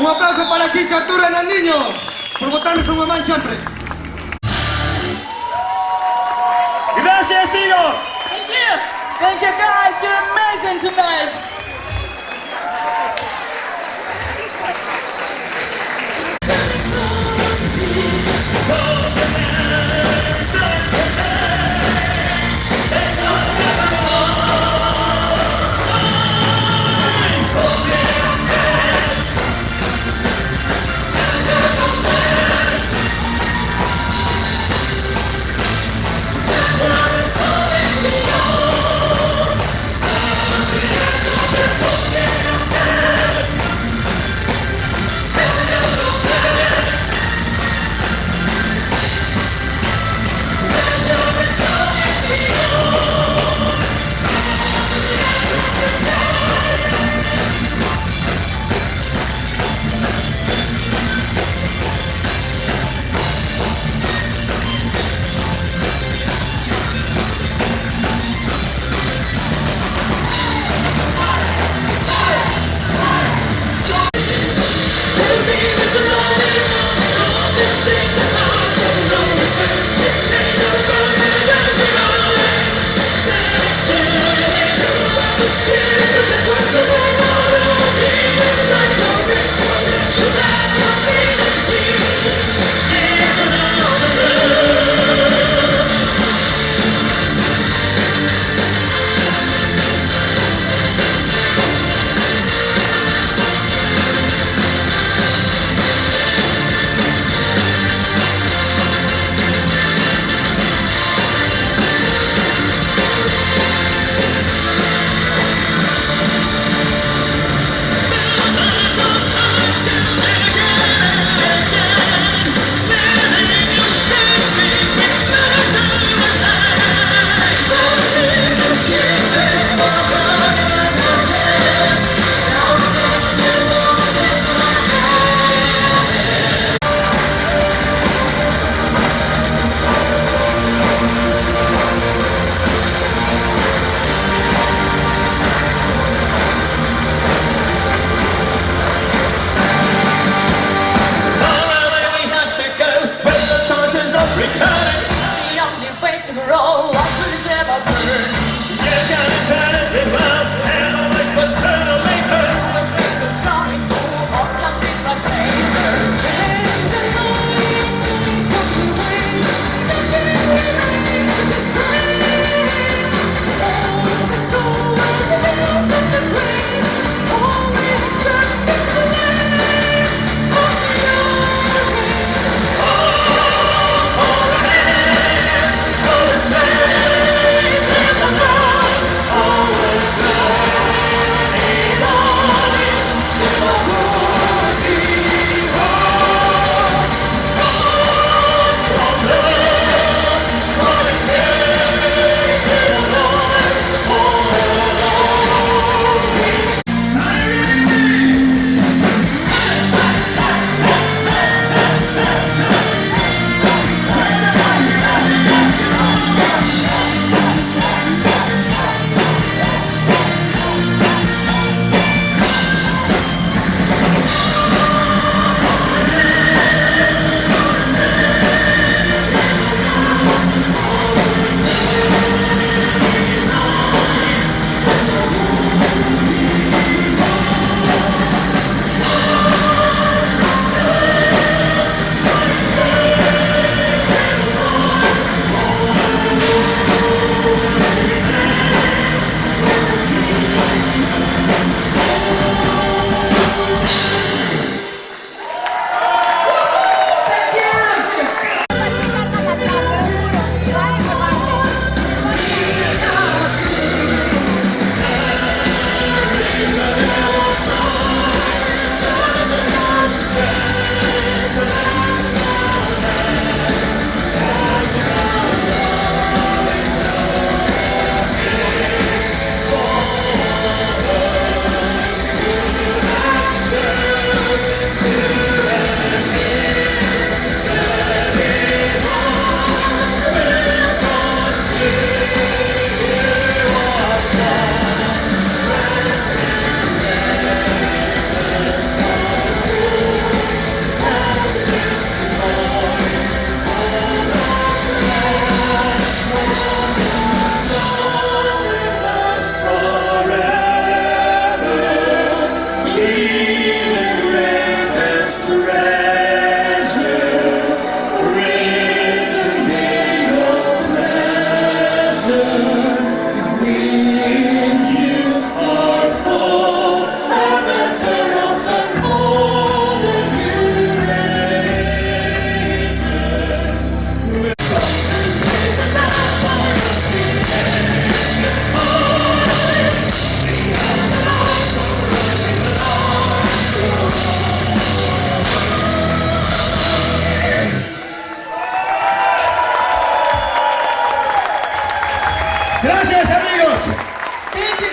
Un aplauso para Chicho Arturo Hernandinho por botarnos un mamán siempre. Gracias, Igor. Thank you. Thank you, guys. You're amazing tonight.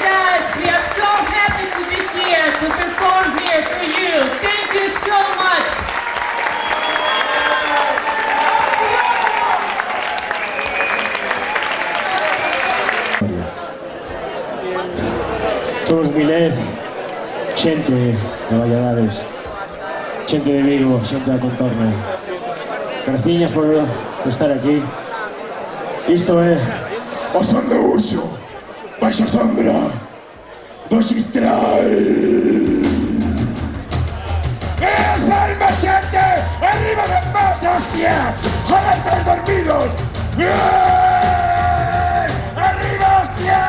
guys. We are so happy to be here, to perform here for you. Thank you so much. Somos Milet, xente de Valladares, xente de Vigo, xente da contorna. Graciñas por estar aquí. Isto é o son do uso, baixo a sombra do xistral. ¡Las palmas, xente! ¡Arriba de más, hostia! ¡Joder, todos dormidos! ¡Bien! ¡Arriba, hostia!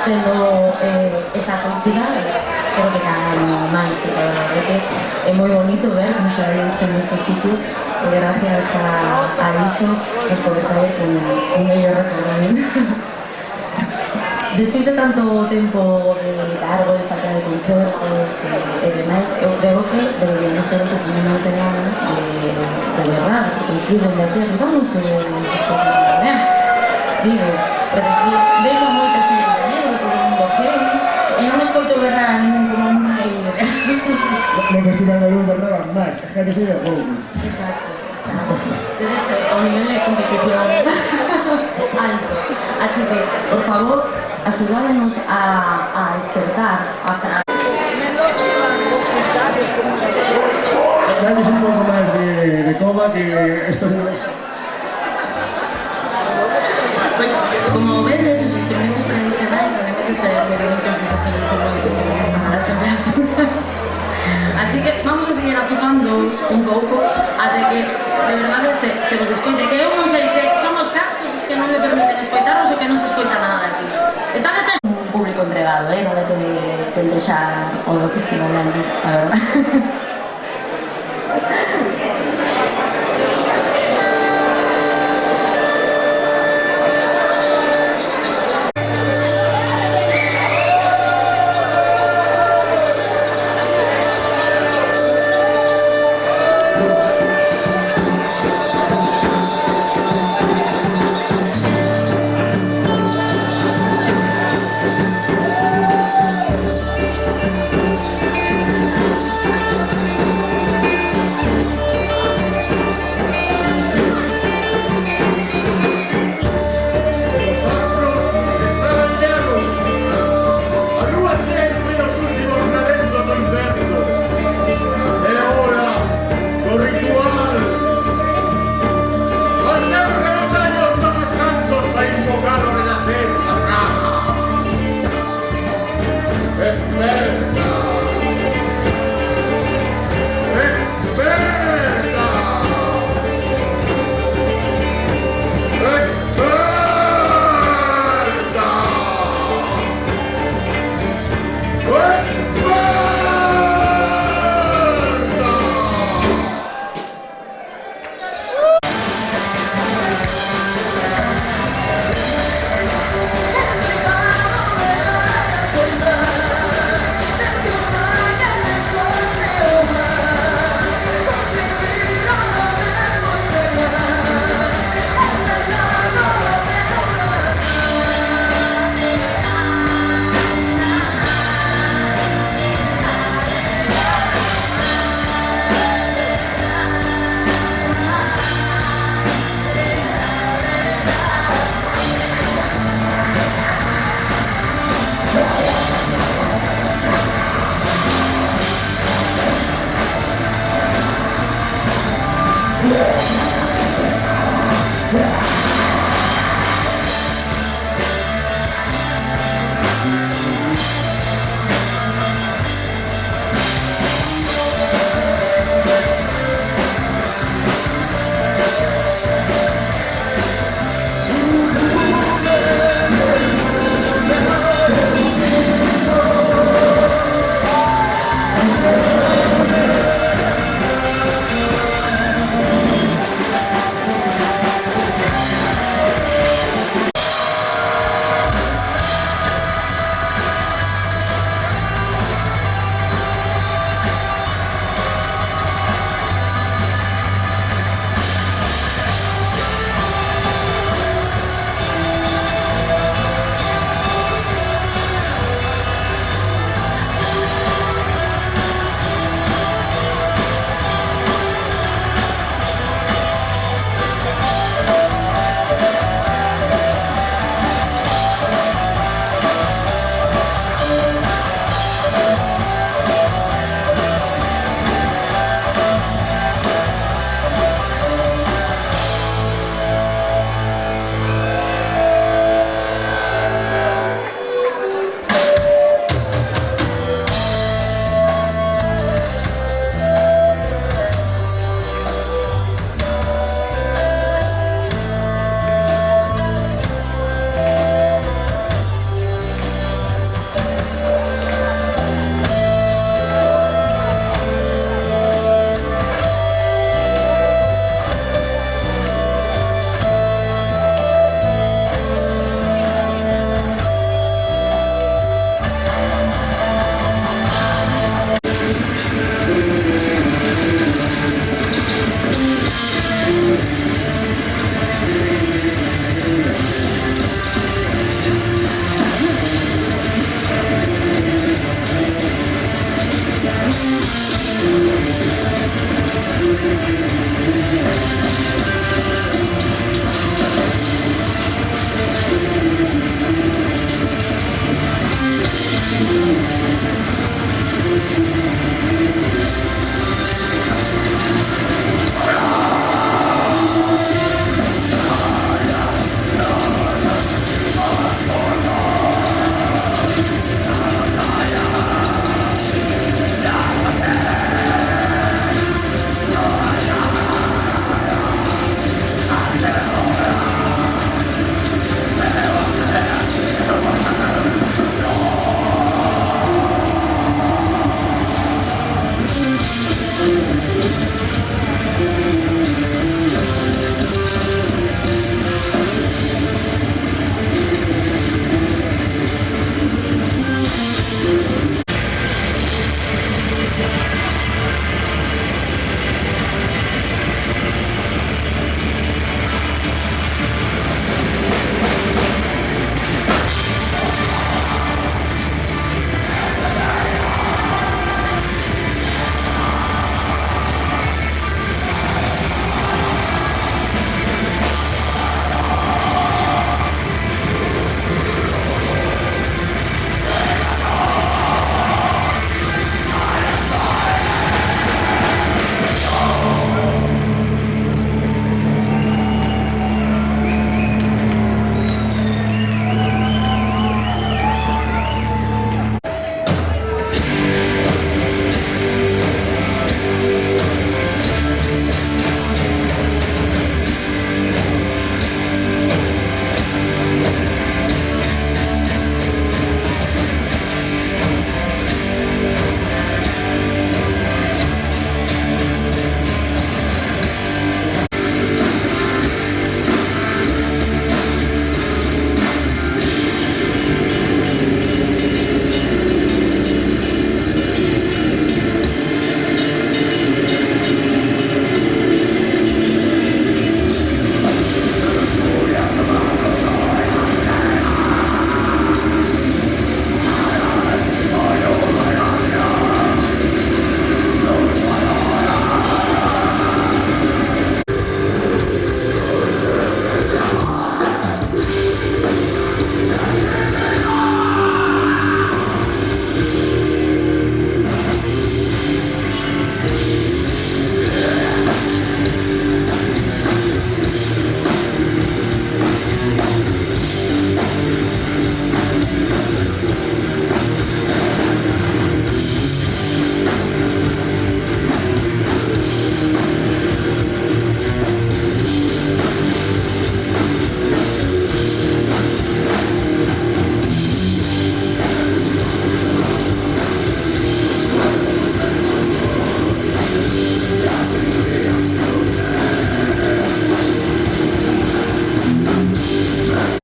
Sendo esta acogida, creo que cada ano máis que cada vez é moi bonito ver como se realiza neste sitio, porque gracias a iso nos poder saber con mellor recordamento. Despois de tanto tempo de largo, de falta de concertos e demais, eu creo que deberíamos ter un poquinho máis de gana de berrar, porque aquí donde aquí arribamos nos escoitamos ben. Digo, pero aquí vejo moita xente de negro, todo o mundo heavy, e non escoito berrar a ningún con un heavy. No Festival da Luz berraban máis, a gente se de poucos. Exacto. Entonces, o nivel de competición alto. Así que, por favor, ayúdanos a despertar, a Damos un pouco máis de coma que estos... Pues, como vedes, os instrumentos tradicionais, además de ser bonitos, desafiarse moito con estas malas temperaturas. Así que vamos a seguir azuzando un pouco até que, de verdade, se vos escoite. Que eu non sei se son os cascos os que non me permiten escoitaros ou que non se escoita nada de aquí. Estades un público entregado, non é que deixar o festival ali, a verdade. Yes.